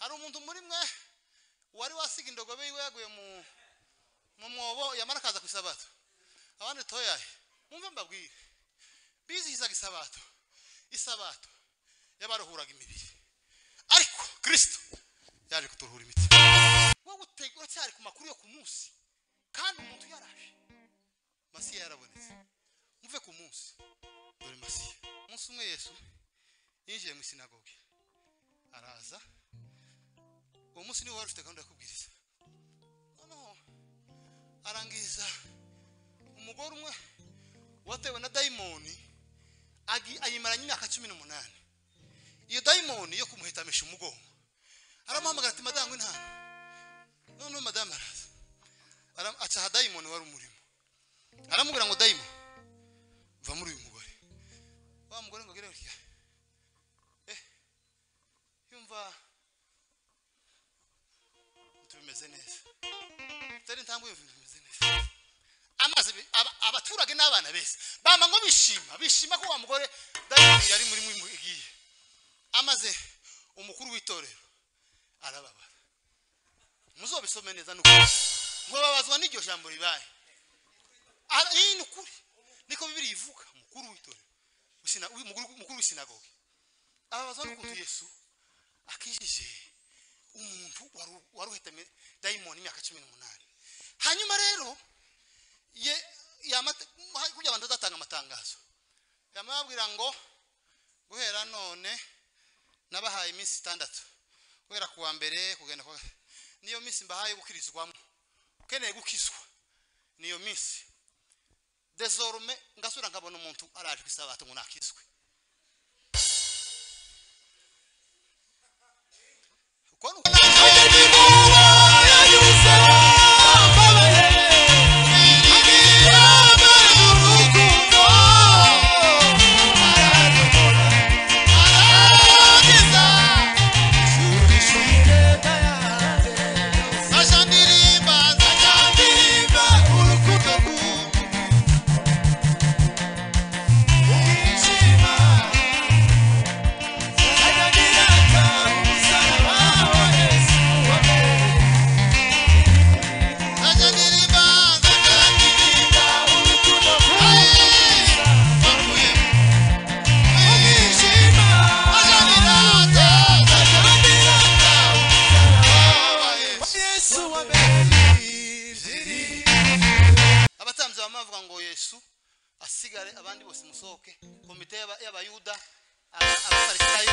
hari umuntu muri mwe wari wasiga indogobe yiwe yaguye mu mwobo yamara kaza ku isabato abandi toyaye mwumve mbabwire bizihizaga isabato yabaruhuraga imibiri ariko Kristo yaje kuturuhura imitima wowe utegura cyari ku makuru yo ku munsi kandi umuntu yaraje Masiya yarabonetse muve ku munsi dore Masiya umunsi umwe Yesu yinjiye mu sinagoge araza uwo munsi niwe wari ufite gahunda yo kubwiriza noneho arangiza umugore umwe watewe na dayimoni ayimaranye imyaka 18 iyo dayimoni yo kumuhetamisha umugongo aramuhamagara ati madamu intana none madamu araza acaha dayimoni wari umurimo aramubwira ngo dayimoni va muri uyu mugore wa mugore ngo gere urya yumva tumeze neza tari ntambu bimeze neza amaze abaturage n'abana bese bama ngo bishima ko wa mugore dayimoni yari muri igiye amaze umukuru w'itorero arababara muzobisome neza nuko ngo babazwa n'iryo jambo ribaye iyi nukuri niko Bibiri ivuga umukuru w'itorero umukuru w'isinagoge ababazwa n'ukuntu Yesu akijije umuntu waruhetame dayimoni imyaka 18 hanyuma rero kujya abantu bazatanga amatangazo yamabwira ngo guhera none nabahaye iminsi 6 guhera kuwa mbere kugenda kwa niyo minsi mbahaye gukirizwamo ukeneye gukizwa niyo minsi désormais ngasura nkabona umuntu araje kwisabato ngo nakizwe asigare abandi bose musohoke komite y'abayuda abafarisayo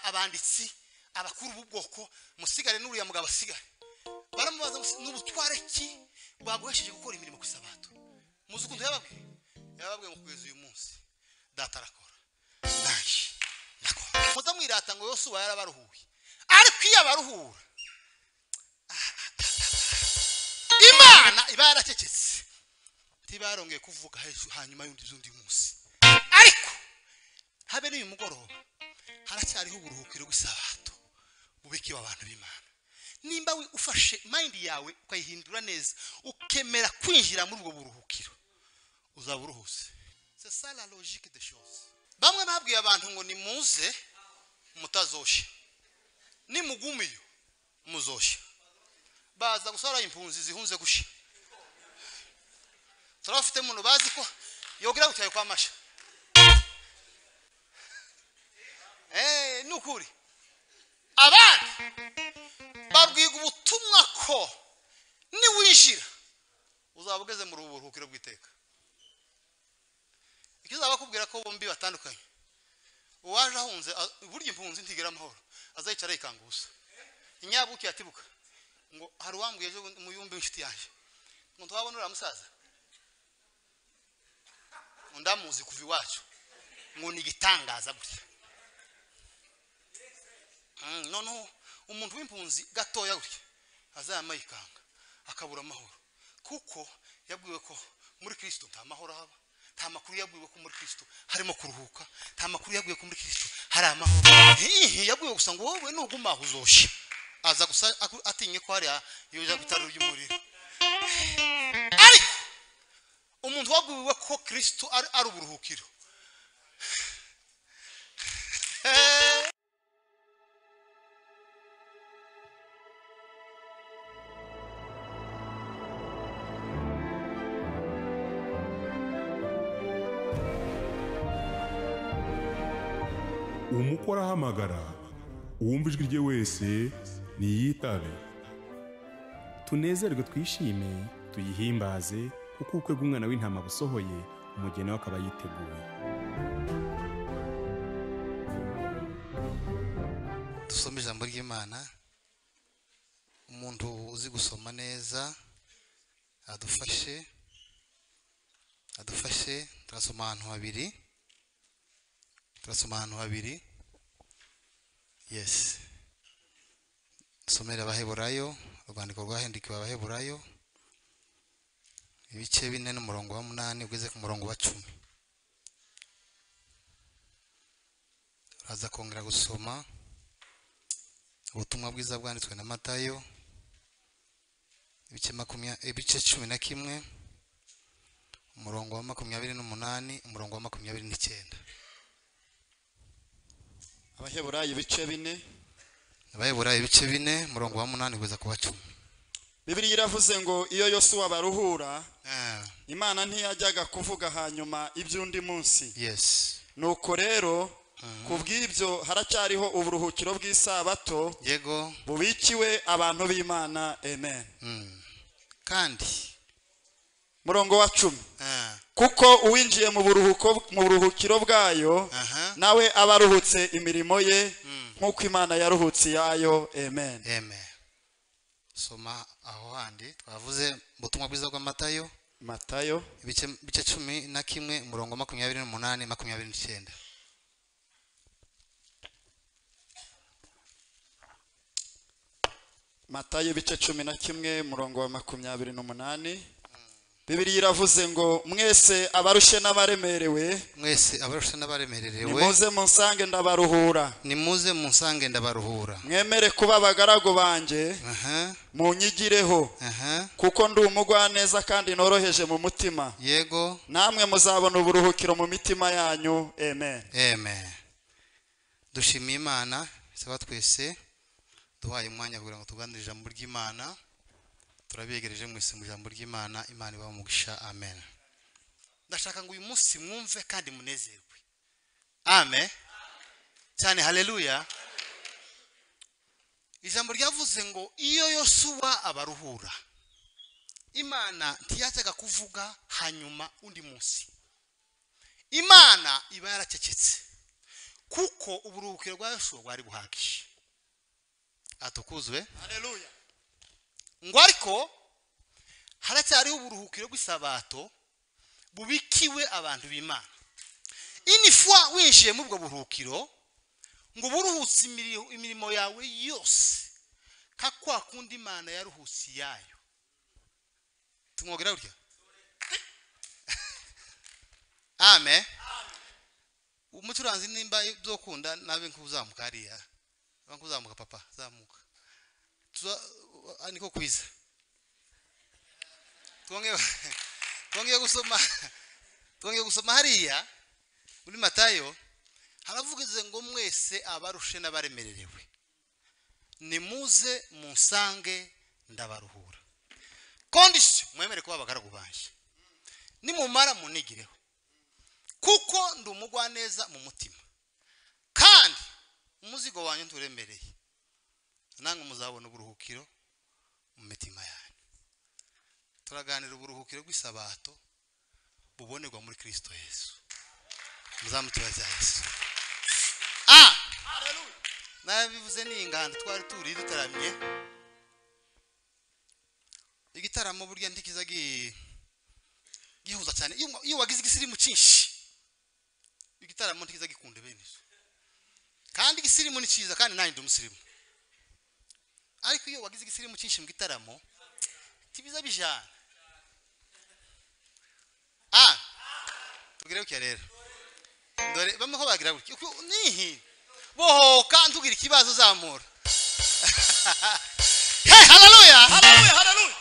abanditsi abakuru b'ubwoko musigare n'uriya mugabo asigare baramubaza n'ubutware ki bwaguhesheje gukora imirimo ku isabato muzi ukuntu yababwiye ngo kugeza uyu munsi data arakora naje nakora muzamwirata ngo Yosuwa yarabaruhuye ariko iyo abaruhura Imana iba yaracecetse tibarongeye kuvuga hanyuma y'undi munsi ariko habe n'uyu mugoroba haracyariho uburuhukiro bw'isabato bubikiwe abantu b'Imana nimba ufashe mind yawe ukayihindura neza ukemera kwinjira muri ubwo buruhukiro uzaburuhuse c'est ça la logique des choses bamwe babwiye abantu ngo nimuze mutazoshe nimugumiyo muzoshe baza gusara impunzi zihunze gusha turafite umuntu bazi ko yogira gutaye kwa masha nukuri abandi babwiga ubutumwa ko niwinjira uzabugeze mu ruburuhukiro bw'iteka ikizaba kubwira ko bombi batandukanye uwaje ahunze burya impunzi ntigera amahoro azayicara ikangusa inyabuki yatibuka ngo hari wambwiye ejo mu yumbi inshuti yanjye ngo twabona ura musaza ndamuzi kuva iwacu ngo ni gitangaza gutya noneho umuntu w'impunzi gatoya gutya azamayikanga akabura amahoro kuko yabwiwe ko muri Kristo nta mahoro haba nta makuru yabwiwe ko muri Kristo harimo kuruhuka nta makuru yabwiwe ko muri Kristo hari amahoro yabwiwe gusa ngo wowe nuguma uzosha aza gusa atinye ko hari yoja bitaro by'umuriro ariko umuntu wabwiwe ko Kristo ari uburuhukiro umukora ahamagara uwumva ijwi rye wese niyitabe. Tunezerwe twishime tuyihimbaze kuko ubukwe bw'umwana w'intama busohoye, umugeni we akaba yiteguye. Dusome ijambo ry'Imana. Umuntu uzi gusoma neza adufashe turasoma ahantu habiri. Yes, dusomera Abaheburayo, urwandiko rwahendikiwe Abaheburayo ibice 4 n'umurongo wa 8 ugeze ku murongo wa 10. Uraza kongera gusoma ubutumwa bwiza bwanditswe na Matayo ibice 11 umurongo wa 28 umurongo wa 29. Abaheburayo ibice 4 umurongo wa 8 kugeza ku wa 10. Bibiliya iravuze ngo iyo Yosuwa baruhura Imana ntiyajyaga kuvuga hanyuma iby'undi munsi. Yes. Nuko rero kubw'ibyo haracyariho uburuhukiro bw'isabato yego bubikiwe abantu b'Imana. Amen. Kandi murongo wa 10 kuko uwinjiye mu buruhukiro bwayo nawe abaruhutse imirimo ye nk'uko Imana yaruhutse yayo. Amen. Amen. Soma aho handi twavuze ubutumwa bwiza bwa Matayo ibice 11 umurongo wa 28 29. Matayo ibice 11 umurongo wa 28. Bibiliya iravuze ngo mwese abarushe n'abaremerewe nimuze munsange ndabaruhura. Mwemere kuba abagaragu banje munyigireho kuko ndi umugwaneza kandi noroheje mu mutima. Yego, namwe muzabona uburuhukiro mu mitima yanyu. Amen. Amen. Dushimiye Imana saba twese duhaye umwanya kugira ngo tuganire ijambo ry'Imana. Turabegereje mwese mu ijambo ry'Imana. Imana ibahe umugisha. Amen. Ndashaka ngo uyu munsi mwumve kandi munezerwe. Amen. Cyane haleluya. Ijambo ryavuze ngo iyo Yosuwa abaruhura, Imana ntiyajyaga kuvuga hanyuma undi munsi. Imana iba yaracecetse kuko uburuhukiro bwa Yosuwa bwari buhagije. Atukuzwe. Haleluya. Ngo ariko haracyariho uburuhukiro bw'isabato bubikiwe abantu b'Imana. Inifwa winjiye mu bwo buruhukiro ngo buruhutse imirimo yawe yose kakwa kundi Imana yaruhusi yayo. Tumwogera urya. Amen. Umucuranzi nimba byokunda nabe nkuzamuka hariya. Bankuzamuka papa, zamuka. Niko kwiza. Twongeye gusoma hariya muri Matayo haravugize ngo mwese abarushe n'abaremerewe nimuze munsange ndabaruhura. Condition mwemere kuba abagaragu banje. Nimumara munigireho kuko ndi umugwaneza mu mutima kandi umuzigo wanyu nturemereye. Nange muzabona uburuhukiro mu mitima yanyu. Turaganira uburuhukiro bw'isabato bubonerwa muri Kristo Yesu. Muzamutubaza Yesu. Haleluya. Nabivuze ni inganda twari turi dutaramye. Igitaramo burya ndikiza gihuza cyane. Iyo wagize igisirimu cyinshi igitaramo ndikiza gikunde benezo. Kandi igisirimu ni cyiza kandi nani ndumusirimu. Ariko iyo wagize igisirimu cyinshi mu gitaramo tibiza bijana. Tugire uki rero. Ndore bamwe ko bagira uki. Nihi. Bohoka ntugira ikibazo zamura. Hey, hallelujah. Hallelujah, hallelujah.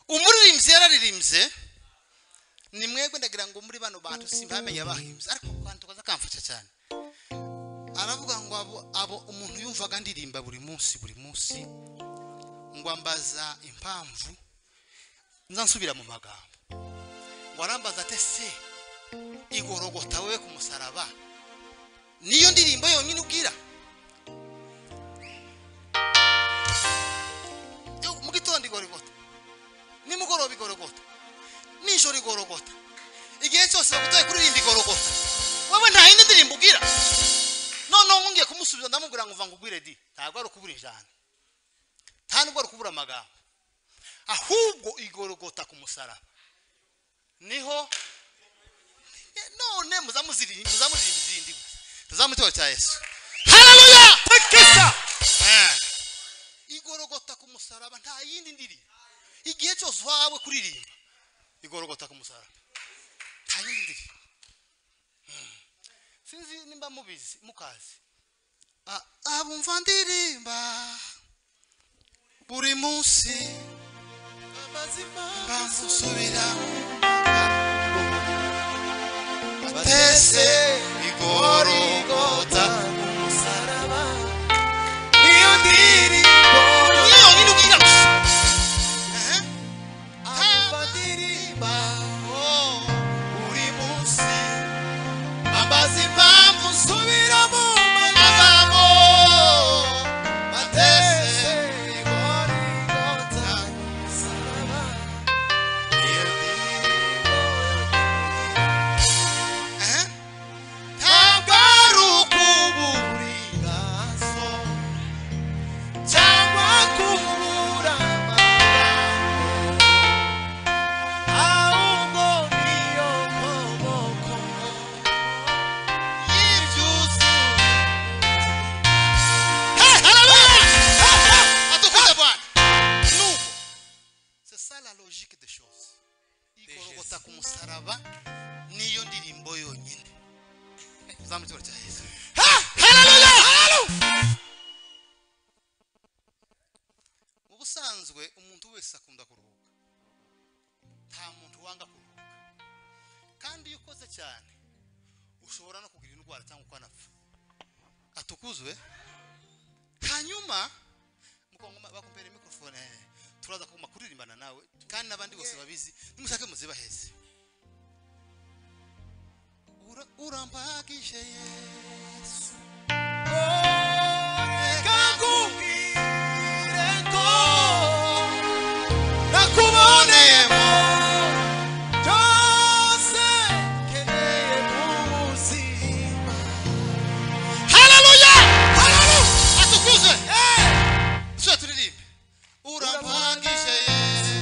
Umuririmbyi yararirimbye ni mwebwe ndagira ngo muri bano bantu simbamenye abahimbye ariko kwantu kaza kamfasha cyane. Aravuga ngo abo umuntu yumvaga ndirimba buri munsi ngo ambaza impamvu nzansubira mu magambo. Ngo arambaza ate se igorogota wewe ku musaraba niyo ndirimbo yonyine ubwira mu gitondo igorogota nimugoroba igorogota nijoro igorogota igihe cyose bagutaye kuririmba igorogota wewe nta yindi ndirimbo ubwira none ngiye kumusubiza ndamubwira ngo uva ngubwire di ntabwo ari ukubura ijana nta nubwo ari ukubura amagambo ahubwo igorogota ku musaraba niho none muzamuririmba izindi tuzamutoro cya Yesu haleluya tekesa igorogota ku musaraba nta yindi ndirimbo igihe cyose wawe kuririmba igorogota ku musaraba nta yindi ndirimbo sinzi nimba mubizi mukazi abumva ndirimba buri munsi bamusubira batese igorogota ku musaraba niyo ndirimbo niyo nyine ugira gusa abumva ndirimba buri munsi bambaza impamvu nsubiramo amagambo batese igorogota ku musaraba niyo ndirimbo ntabwo ari ukuburira so cyangwa kubura amagambo ahubwo niyo maboko y'ibyuzi atukuze bwana nuko c'est ça la logique des choses igorogota ku musaraba niyo ndirimbo yonyine zamutoro cya Yesu ubusanzwe umuntu wese akunda kuruhuka nta muntu wanga kuruhuka kandi iyo ukoze cyane ushobora no kugira indwara cyangwa ukanapfa atukuzwe hanyuma mukongoma bakumpere microphone turaza kuguma kuririmbana nawe kandi nabandi bose babizi nimushake muzibaheze urampagije Yesu kangubwire ko nakuboneyemo byose keneye mu buzima haleluya haleluya atukuze sio turirimbe urampagije Yesu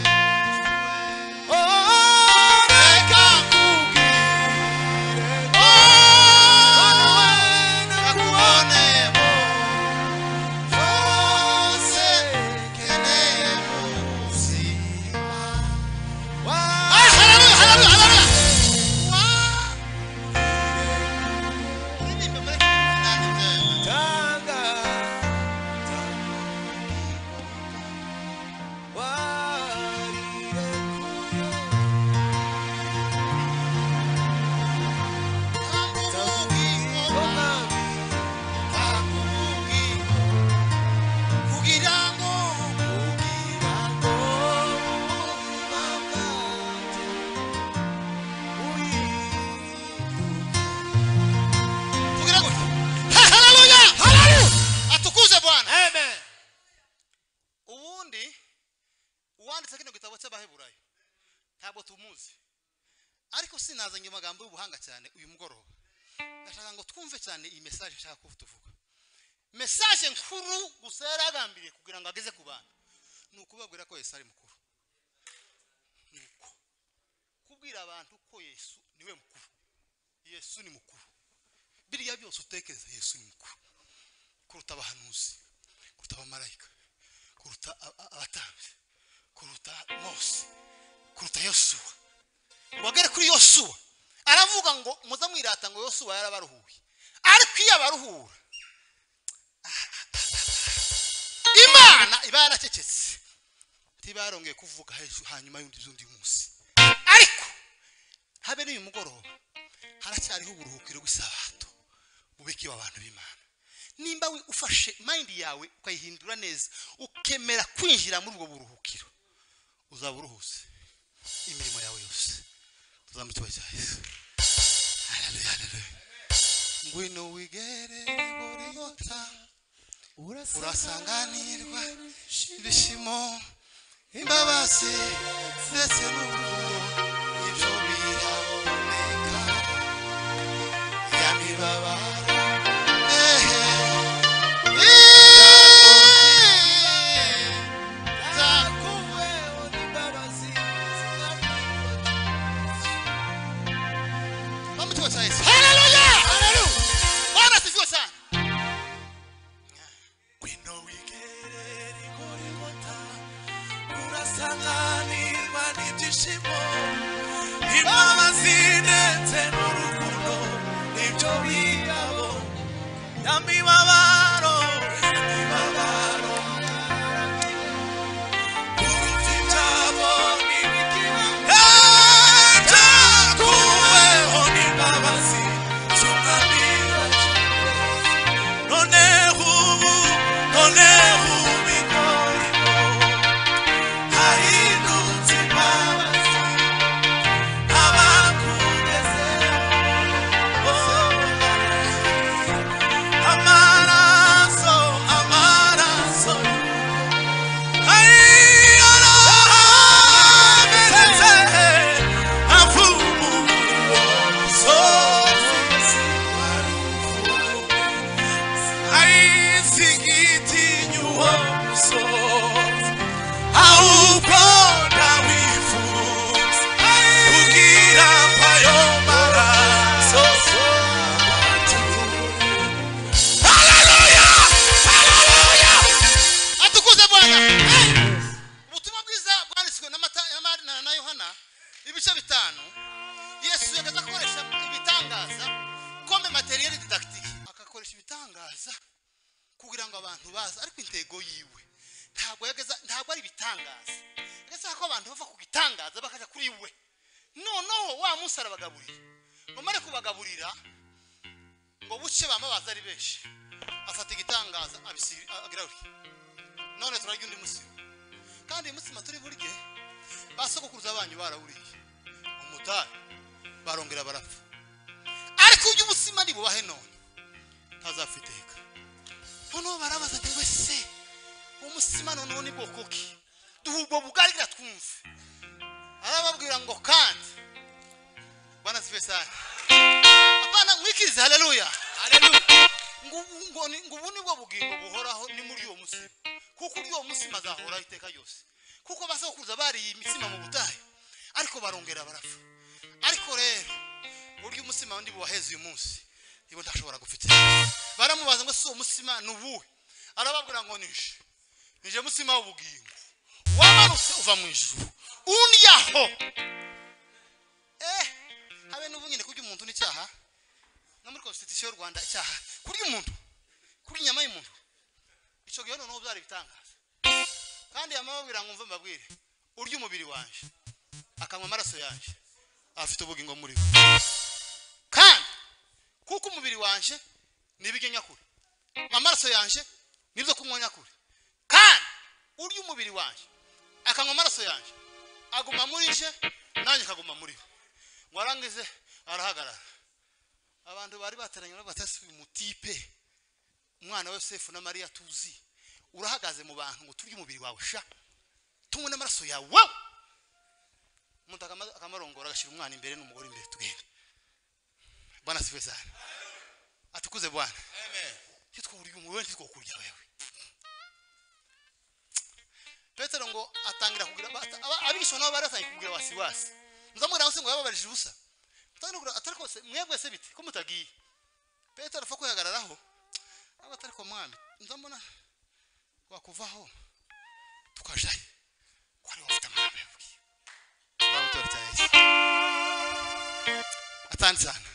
ntabwo tumuzi ariko sinazanye amagambo y'ubuhanga cyane uyu mugoroba ndashaka ngo twumve cyane iyi message nshaka kuvuga message nkuru gusa yaragambiriye kugira ngo ageze ku bantu nukubabwira ko Yesu ari mukuru nuko kubwira abantu ko Yesu niwe mukuru Yesu ni mukuru biriya byose utekereza Yesu ni mukuru kuruta abahanuzi kuruta abamarayika kuruta abatambyi kuruta Mose kuruta Yosuwa wagere kuri Yosuwa aravuga ngo muza mwirata ngo Yosuwa yarabaruhuye ariko iyo abaruhura Imana iba yaracecetse tibarongeye kuvuga hanyuma y'undi munsi ariko habe n'uyu mugoroba haracyariho uburuhukiro bw'isabato bubikiwe abantu b'Imana nimba ufashe mind yawe ukayihindura neza ukemera kwinjira muri ubwo buruhukiro uzaburuhuse imirimo yawe yose tuzamutwe cya Yesu ngwino wigere Golgotha urasanganirwa ibishimo imbabazi ndetse n'urukundo ibyo biraboneka yamibabaro Hallelujah! Hallelujah! Bwana sifiwe sana. Ngwino wigere Golgotha urasanganirwa n'ibyishimo imbabazi ndetse n'urukundo nibyo bigabo yamibabaro urupfu ibyabo byakuweho n'imbabazi z'umwami wacu noneho bigorimo hahindutse imbabazi abakugezeho amaraso ayarahametse avumuye umusozi ayizigitinya uwo musozi ahubwo ndawifuza kugira ngo ayo maraso haleluya haleluya Atukuze Bwana. Ubutumwa bwiza bwanditswe na Marina na Yohana ibice 5. Yesu yagaza akoresha ibitangaza comme materiel didactique. Akakoresha ibitangaza kugira ngo abantu baza ariko intego yiwe ntabwo ari ibitangaza. Yagaza ko abantu bava ku gitangaza bakaja kuri we. Noneho wa musara bagaburira. Bamare kubagaburira ngo buce bamabaza ari benshi. Afata igitangaza agira uri. None turarya undi musima kandi musima turi burye basogokuruza abanyu barawuriye umutari barongera barapfa ariko uyu musima ni bubahe none ntazafiteka noneho barabaza ati wese umusima noneho ni bwoko ki duhubwo bugarira twumve arababwira ngo kandi Bwana sifiwe sana apana mwikirize haleluya haleluya ngo ubu nibwo bugingo buhoraho ni muri uwo musima kuko uwo musima azahora iteka yose kuko basokuruza bari imitsima mu butayu ariko barongera barapfa ariko rero buryo umusima ndi buwaheze uyu munsi ibo ndashobora gufitira baramubaza ngo si uwo musima nubuhe arababwira ngo nije musima w'ubugingo wamanutse uva mu ijuru unyaho habe n'ubu nyine kurya umuntu n'icyaha no muri constitution y'u Rwanda icyaha kurya umuntu kurya inyama y'umuntu ico gihe noneho byari bitangaza kandi amabwira ngo mve mbabwire urya umubiri wanje akanywa amaraso yanje afite ubugingo muri we kandi kuko umubiri wanje nibige nyakuri amaraso yanje nibyo kunywa nyakuri kandi urya umubiri wanje akanywa amaraso yanje aguma muri je nanjye kaguma muri we warangize arahagarara abantu bari bateranye batasi umutipe umwana wa Yosefu na Maria tuzi urahagaze mu bantu ngo turye umubiri wawe sha tumwe n'amaraso yawe wow umuntu akamarongora agashira umwana imbere n'umugore imbere tugende Bwana sifiwe sana atukuze Bwana amen kitwa uri umwe wese twokurya wewe Petero ngo atangira kugira abisho nabo baratangiye kugira wasiwasi nzamura hose ngo yababarije ubusa atari kose mwebwe se biti ko mutagiye Petero afa kwihagararaho abatari ko mwami nzamona wakuvaho tukajaye kwari wafite amahame yavugiye bamutora cyane atanzana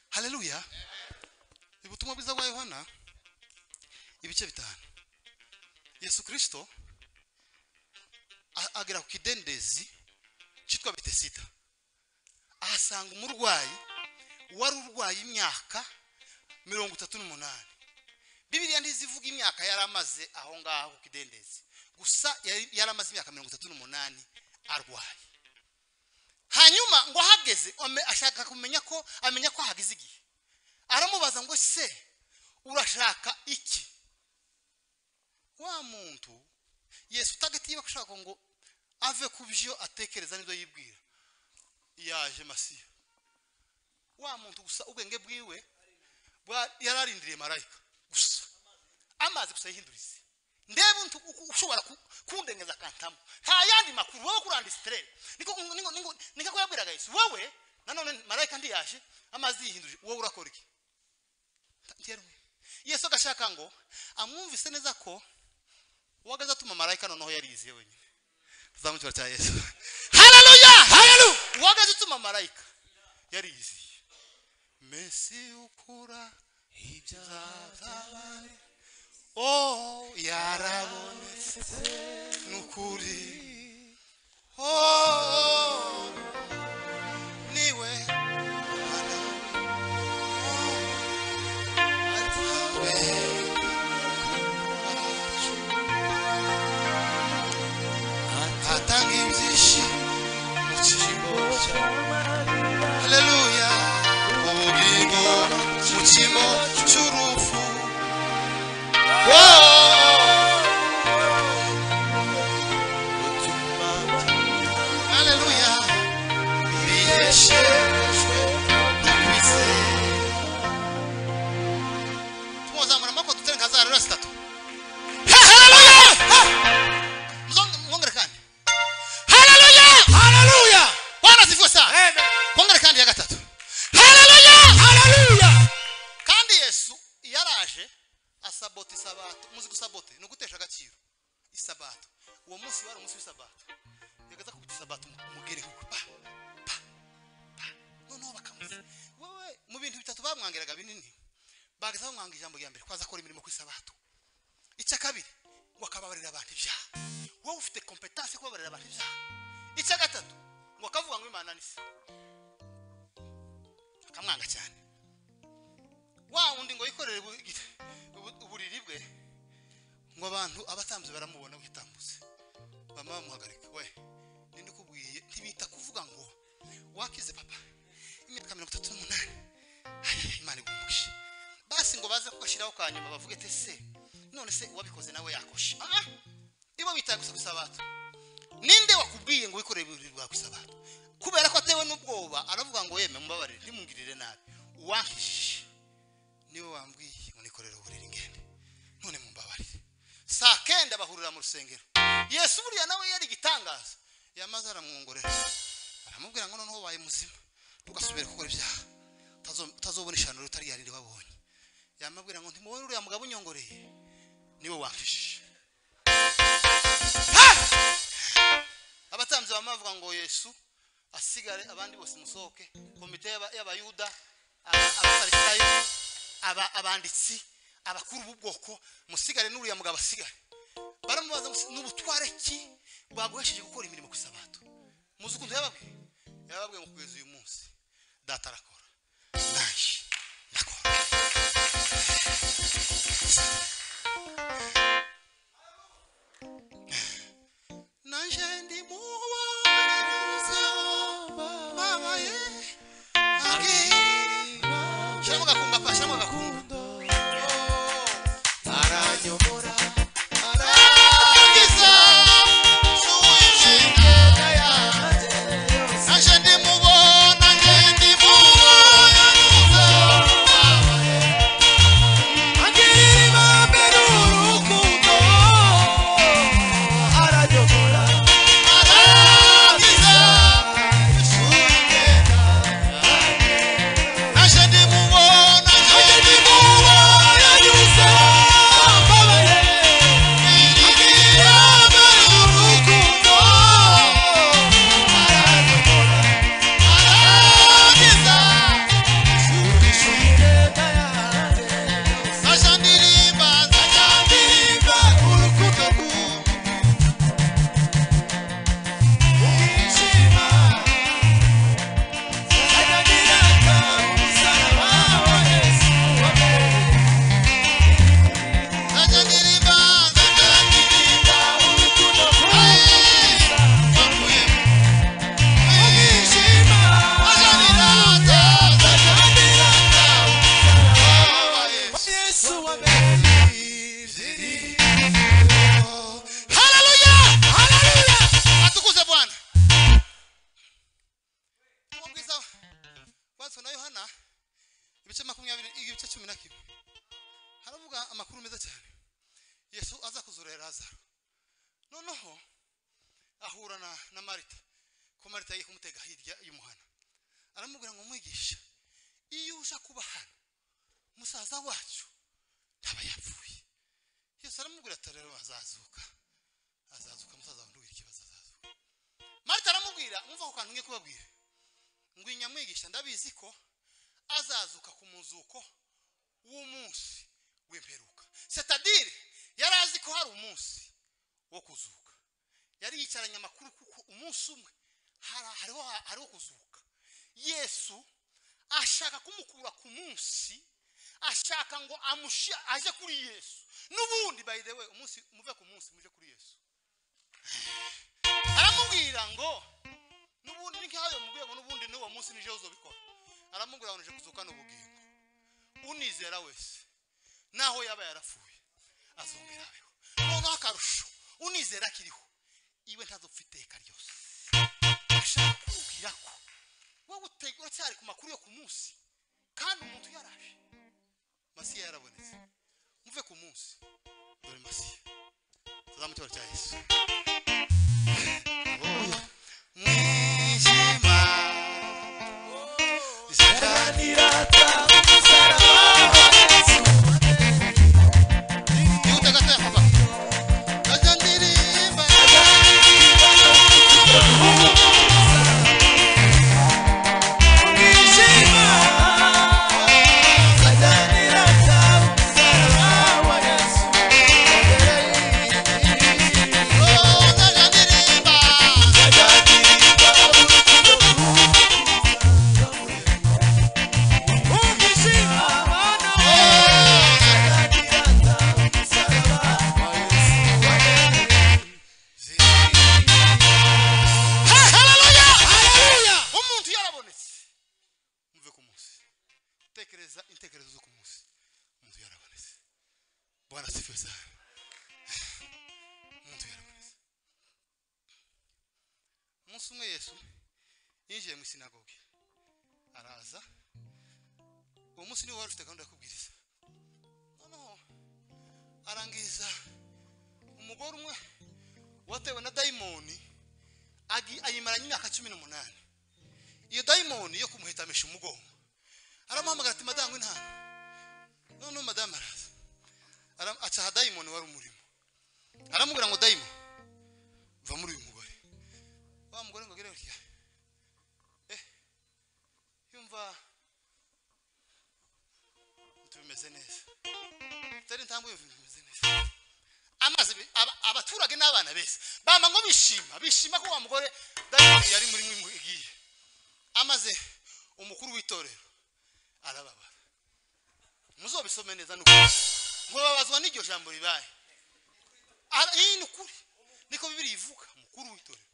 haleluya ubutumwa bwiza bwa Yohana ibice 5 Yesu Kristo agera ku kidendezi cyitwa Betesida ahasanga umurwayi wari urwaye imyaka 38 Bibiliya ndizivuga imyaka yaramaze aho ngaho ku kidendezi gusa yaramaze imyaka 38 arwaye hanyuma ngo ahageze ashaka kumenya ko amenya ko hagize igihe aramubaza ngo se urashaka iki wa muntu Yesu utagatiye bashaka ngo ave kubyo atekereza n'ibyo yibwira yaje Masiya wa muntu gusa ubwenge bwiwe yararindiriye marayika gusa amazi gusa yihindurize ndebe ushobora kundengeza kantamo nta yandi makuru wowe kurandistre niko ko yabwiraga Yesu wowe nanone marayika ndi yaje amazi yihindurije wowe urakora iki Yesu agashaka ngo amwumvise neza ko wagaza atuma marayika noneho yariziye wenyine tuzamucyura cya Yesu haleluya haleluya wagaza atuma marayika yariziye Messi ukura ibyazabari oh yarabonetse nukuri oh niwe atanga ibyishimo mu cyimbo haleluya ubugingo mu cyimbo cy'urupfu haleluya biyeshejwe n'ukwizera tumuzamura amaboko dutere nka za rero zitatu mwongere kandi haleluya haleluya Bwana sifiwe sana amen mwongere kandi ya gatatu haleluya haleluya kandi Yesu yaraje asabota isabato muzi gusabote no gutesha agaciro isabato uwo munsi wari umunsi w'isabato yagaza kubita isabato umugere pa no bakamuze wewe mu bintu bitatu bamwangiraga binini bagaza bamwanga ijambo rya mbere kwaza akora imirimo ku isabato icya kabiri ngo akababarira abantu ibyaha wowe ufite competence kubabarira abantu ibyaha icya gatatu ngo akavuga ngo Imana nisi akamwanga cyane wa undi ngo yikorere uburiri bwe ngo abantu abatambye baramubona witambutse bamuhagarika we nindi kubwiye ntibita kuvuga ngo wakize papa imyaka 38 Imana igumugishe basi ngo baze kugashiraho kanyuma bavuge te se none se wabikoze nawe yakosha ibo bitaye gusa kusabato ninde wakubwiye ngo wikorere uburiri bwa kusabato kubera ko atewe n'ubwoba aravuga ngo yeme mbabarire ntimungirire nabi uwankishije niwe wambwiye ngo nikorere uburiri ngende none mumbabarire saa 9 bahurira mu rusengero Yesu buriya nawe yari gitangaza yamaze aramwongorera aramubwira ngo noneho baye muzima tugasubira gukora ibyaha utazobona ishano rutari yarinde babonye yamabwira ngo ntimubone uriya mugabo unyongoreye niwe wamfishije abatambyi bamavuga ngo Yesu asigare abandi bose musohoke komite y'abayuda abafarisayo abanditsi abakuru b'ubwoko musigare n'uriya mugabo asigare baramubaza n'ubutware ki bwaguhesheje gukora imirimo ku isabato muzi ukuntu yababwiye ngo kugeza uyu munsi data arakora naje ndakora naje ndi mubaze babaye shiramo gakunga pa shiramo gakunga aranyobora aragiza suwishingena yaje naje ndi mubona ngendi mubona kimwe haravuga amakuru meza cyane Yesu aza kuzura Lazaro noneho ahura na Marita ko Marita yagiye kumutega hirya y'umuhana aramubwira ngo mwigisha iyo uja kuba hano musaza wacu ntaba yapfuye Yesu aramubwira ati rero azazuka musaza wawe ndugira ikibazo azazuka Marita aramubwira umva ko kantu ngiye kubabwira ngo inyamwigisha ndabizi ko azazuka ku muzuko w'umunsi w'imperuka c'est-à-dire yarazi ko hari umunsi wo kuzuka yari yicaranye amakuru kuko umunsi umwe hariho kuzuka Yesu ashaka kumukura ku munsi ashaka ngo amusha aje kuri Yesu nubundi by the way umunsi muve ku munsi muje kuri Yesu aramubwira ngo nubundi nikayo mubwiye ngo nubundi n'uwo munsi nije uzobikora aramubwira ngo nije kuzuka n'ubugingo unizera wese naho yaba yarapfuye azongeraho noneho akarusho unizera kiriho iwe ntazopfite iteka ryose ashaka kubwira ko wowe utegura cyari ku makuru yo ku munsi kandi umuntu yaraje Masiya yarabonetse muve ku munsi dore Masiya tuzamutora cya Yesu mwijima Satanira umusaraba intekerezo zo ku munsi umuntu yarabonetse Bwana sifiwe sana umuntu yarabonetse umunsi umwe Yesu yinjiye mu sinagogi araza uwo munsi niwe wari ufite gahunda yo kubwiriza noneho arangiza umugore umwe watewe na dayimoni ayimaranye imyaka 18 iyo dayimoni yo kumuhetamisha umugongo aramuhamagara ati madamu intano none madamu araza acaha dayimoni wari umurimo aramubwira ngo dayimoni va muri uyu mugore wa mugore ngo gere urya yumva tubimeze neza tari ntambo bimeze neza amaze abaturage n'abana bese bama ngo bishima ko wa mugore dayimoni yari muri mwe igiye amaze umukuru w'itorero arababara muzobisome neza nuko babazwa n'iryo jambo ribaye iyi nukuri niko bibiri ivuga umukuru w'itorero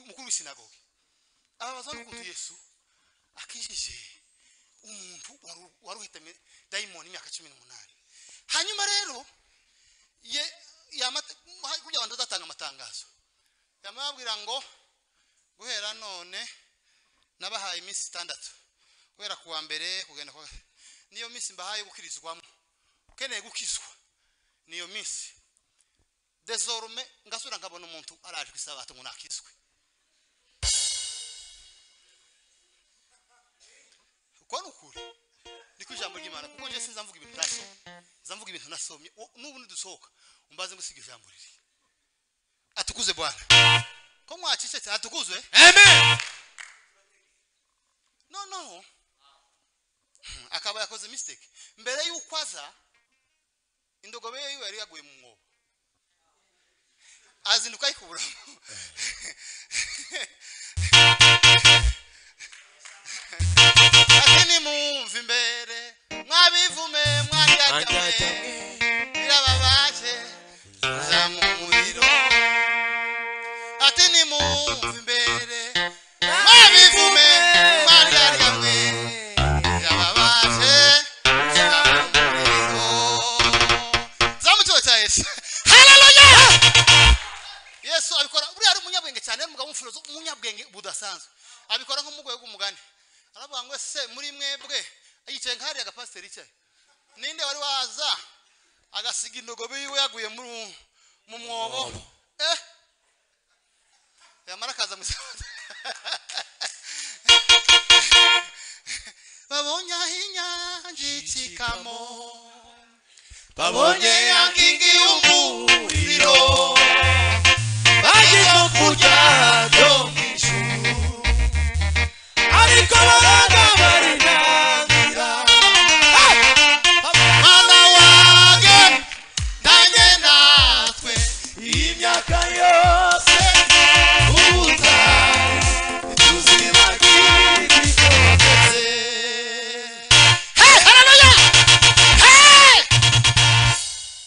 umukuru w'isinagogi ababazwa n'ukuntu Yesu akijije umuntu waruhitame dayimoni imyaka 18 hanyuma rero kugira ngo ndatanga amatangazo yamabwira ngo guhera none nabahaye iminsi 6 guhera kuwa mbere kugenda kwa niyo minsi mbahaye gukirizwamo ukeneye gukizwa niyo minsi désormais ngasura nkabona umuntu araje kwisabato ngo nakizwe uko nukuri niko ijambo ry'Imana kuko je sinzamvuga ibintu nasomye zamvuga ibintu nasomye n'ubu nidusohoka umbaze ngo siga ijambo riri atukuze Bwana ko mwacice atukuzwe amen no akaba yakoze mistake mbere yuko aza indogobe yiwe yari yaguye mu mwobo azinduka ikubura atini mumva imbere mwabivume mwandyajyamwe birababaje za mu muriro atini mumva imbere mwabivume mwandyajyamwe birababaje za mu muriro zamucyo cya Yesu haleluya Yesu abikora buri ari umunyabwenge cyane n'umugabo w'umufurozo umunyabwenge budasanzwe abikora nko mu rwego rw'umugani aravuga ngo se muri mwebwe yicaye nk'ahari agapasiteri yicaye ninde wari waza agasiga indogobe yiwe yaguye mu mwobo yamara kaza mu isabato babonye inyanja itsikamo babonye yangingi umuriro bagiye kujya byo mw'ijuru ariko baraga barinangira mana wanjye ndanye natwe imyaka yose ubutayu ntituzibagirwe ibyose.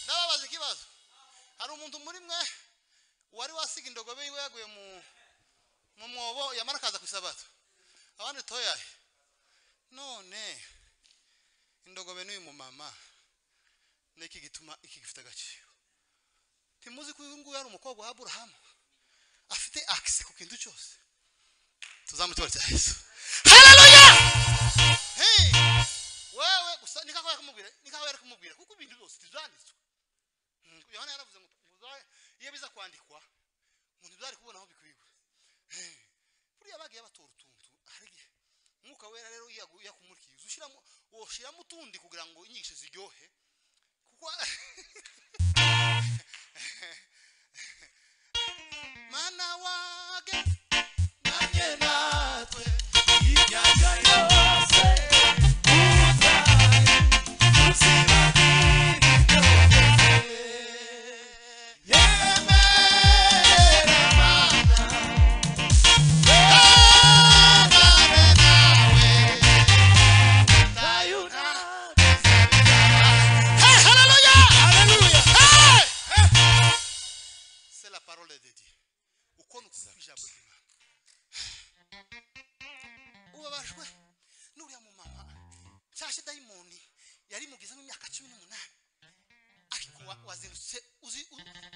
ndababaza ikibazo hari umuntu muri mwe wari wasiga indogobe yiwe yaguye mu mwobo yamara akaza ku isabato abandi toyaye none indogobe n'uyu mumama niki gituma iki gifite agaciro timuzi ko uyu nguyu ari umukobwa wa Aburahamu afite akise ku kintu cyose tuzamutora cya Yesu haleluya wewe gusa nikaho yari kumubwira kuko ibintu byose tibyanditswe Yohana yaravuze ngo iyo biza kwandikwa umuntu byari kubona aho bikwiwe buriya bagiye batora utuntu hari igihe umwuka wera rero yakumurikiza woshiramo utundi kugira ngo inyigisho ziryohe kuko mana wage nanjye natwe imyaka yose ubutayu ntituzibagirwe ibyose. ubabajwe n'uriya mu mama cyashye dayimoni yari mugizemo imyaka 18 ariko wazindutse uzi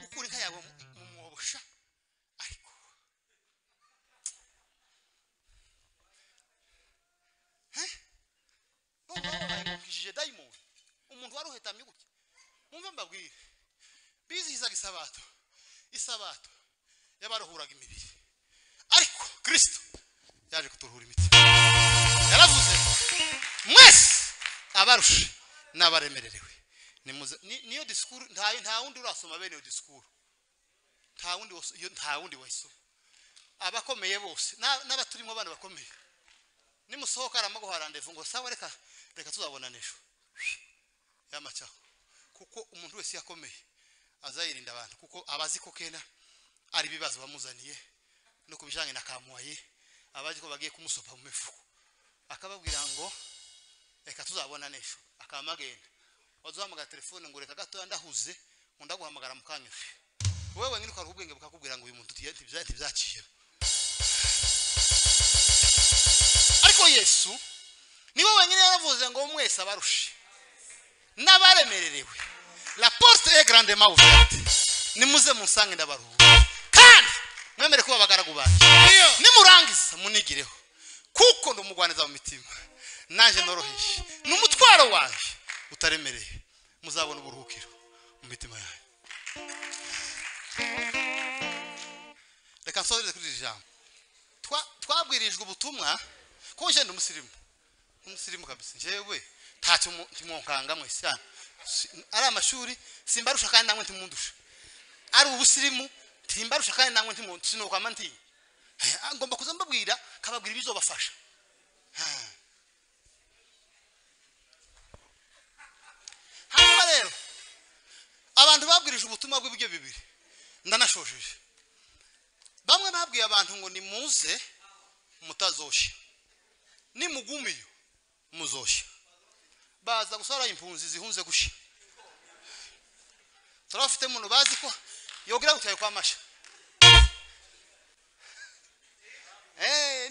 ukuri nka yabo mu mwobosha ariko kishije dayimoni umuntu wari uhetamye gutya mumve mbabwire bizihizaga isabato yabaruhuraga imibiri ariko Kristo yaje kuturuhura imitima yaravuze mwese abarushe n'abaremererewe niyo discours nta wundi urasoma bene iyo discours nta wundi wayisoma abakomeye bose n'abaturimo bana bakomeye nimusohoka aramaguha rendezvous ngo sawa reka tuzabona nejo yamacaho kuko umuntu wese yakomeye azayirinda abantu kuko abazi ko kena ari bibazo bamuzaniye no kubijanye na kamuwaye abaje ko bagiye kumusopa mu mifuko akababwira ngo reka tuzabona nejo akamagenda wazuhamagara telefone ngo reka gato ndahuze ndaguhamagara mukanyufe wewe nyine ukari ubwenge bukakubwira ngo uyu muntu ntibyaciye ariko Yesu niwe wenyine yaravuze ngo mwese abarushe n'abaremererewe la porte est grandement ouverte nimuze musange ndabaruhura kandi mwemere kuba abagaragu banje nimurangiza munigireho kuko ndumugwaneza mu mitima naje noroheje n'umutwaro waje utaremereye muzabona uburuhukiro mu mitima yanyu reka nsozere kuri ijambo twabwirijwe ubutumwa ko nje umusirimu kabisa njyewe ntacyo timonkanga mwese ari amashuri simbarusha kandi namwe ntimundusha ari ubusirimu timbarusha kandi namwe ntimuntsinokwa manti ngomba kuzambabwira kababwira ibizobafasha hanyuma rero abantu babwirije ubutumwa bw'ibyo bibiri ndanashojeje bamwe babwiye abantu ngo nimuze mutazoshya nimugumiyo muzoshya baza gusara impunzi zihunze gushya turafite umuntu bazi ko yogira gutaye kwa masha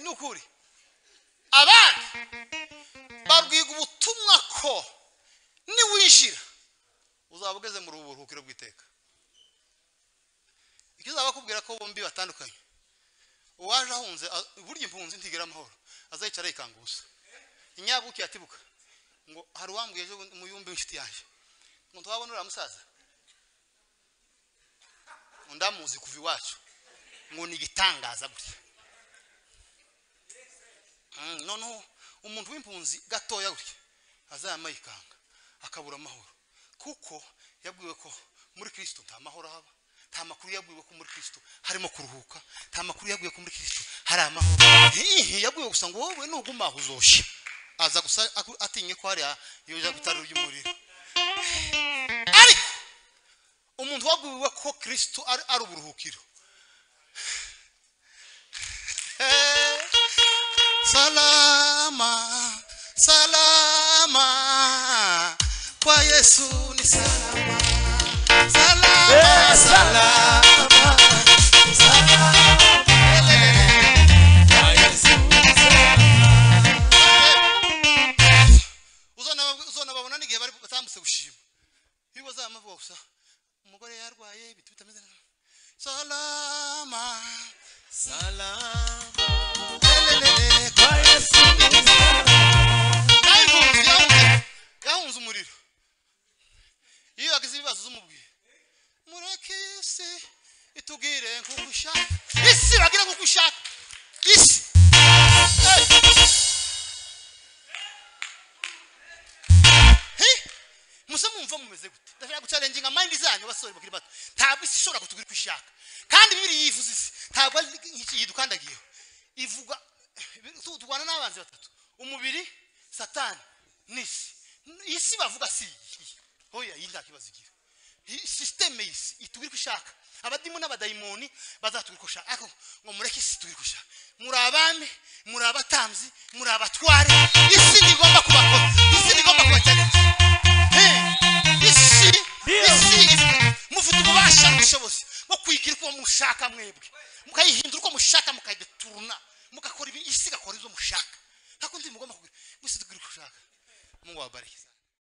nukuri abandi babwiga ubutumwa ko niwinjira uzaba ugeze mu ruburuhukiro bw'iteka ikizaba kubwira ko bombi batandukanye uwaje ahunze burya impunzi ntigera amahoro azayicara yikanguza inyabuki yatibuka ngo hari wambwiye ejo mu yumbi w'inshuti yanjye ngo twabona uriya musaza ndamuzi kuva iwacu ngo ni igitangaza gutya noneho umuntu w'impunzi gatoya gutya azayama yikanga akabura amahoro kuko yabwiwe ko muri Kristo nta mahoro haba nta makuru yabwiwe ko muri Kristo harimo kuruhuka nta makuru yabwiwe ko muri Kristo hari amahoro yabwiwe gusa ngo wowe nuguma uzosha aza gusa atinye ko hari yoja gutara ry'umuriro ariko umuntu wabwiwe ko Kristo ari uburuhukiro salama salama kwa Yesu ni salama salama salama salama kwa Yesu ni salama uzona babona n'igihe bari batambutse gushima bibaza amavuga gusa umugore yarwaye bitu bitameze salama salama kwa Yesu ni salama yahunze umuriro iyo yagize ibibazo z'umubwiye mureke isi itugire nk'ugushaka isi bagira nk'ugushaka isi musa mumva mumeze gute ndashaka gucalenginga mind zanyu basore bakiri bato ntabwo isi ishobora kutugira kwishaka kandi bibiri yivuze isi ntabwo yidukandagiyeho ivuga tugwana n'abanzi batatu umubiri satani n'isi isi bavuga si oya yinda kibazo igira system isi itugira kwishaka abadimu n'abadayimoni bazatugira kwishaka ako ngo mureke isi tugira kwishaka muri abami muri abatamzi muri abatware isi nigomba kubakora isi nigomba kubacyagira isi mufite ububasha n'ubushobozi bwo kwigira uko mushaka mwebwe mukayihindura uko mushaka mukayideturuna mugakora isi gakora izo mushaka ntakundi mugomba kugira gusa tugira kwishaka Mungu awabariki